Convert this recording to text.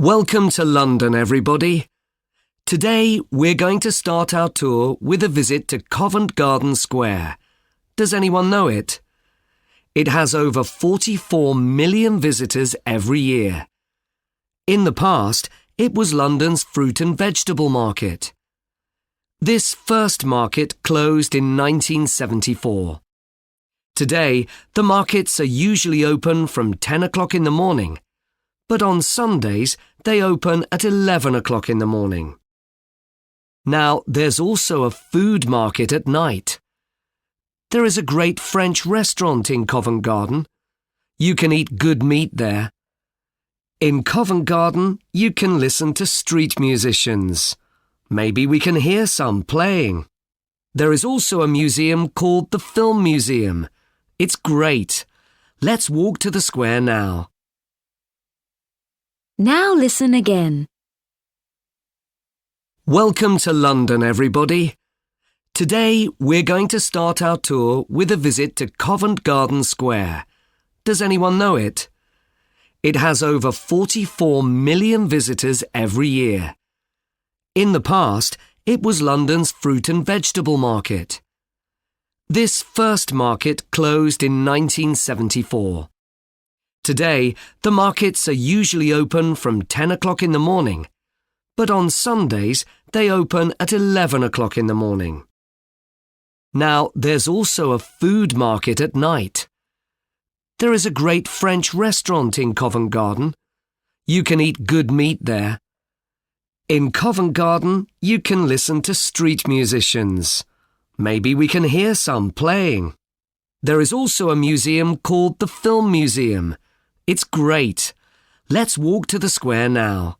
Welcome to London, everybody. Today, we're going to start our tour with a visit to Covent Garden Square. Does anyone know it? It has over 44 million visitors every year. In the past, it was London's fruit and vegetable market. This first market closed in 1974. Today, the markets are usually open from 10 o'clock in the morning, but on Sundays, they open at 11 o'clock in the morning. Now, there's also a food market at night. There is a great French restaurant in Covent Garden. You can eat good meat there. In Covent Garden, you can listen to street musicians. Maybe we can hear some playing. There is also a museum called the Film Museum. It's great. Let's walk to the square now. Now listen again. Welcome to London, everybody. Today, we're going to start our tour with a visit to Covent Garden Square. Does anyone know it? It has over 44 million visitors every year. In the past, it was London's fruit and vegetable market. This first market closed in 1974. Today, the markets are usually open from 10 o'clock in the morning, but on Sundays, they open at 11 o'clock in the morning. Now, there's also a food market at night. There is a great French restaurant in Covent Garden. You can eat good meat there. In Covent Garden, you can listen to street musicians. Maybe we can hear some playing. There is also a museum called the Film Museum. It's great. Let's walk to the square now.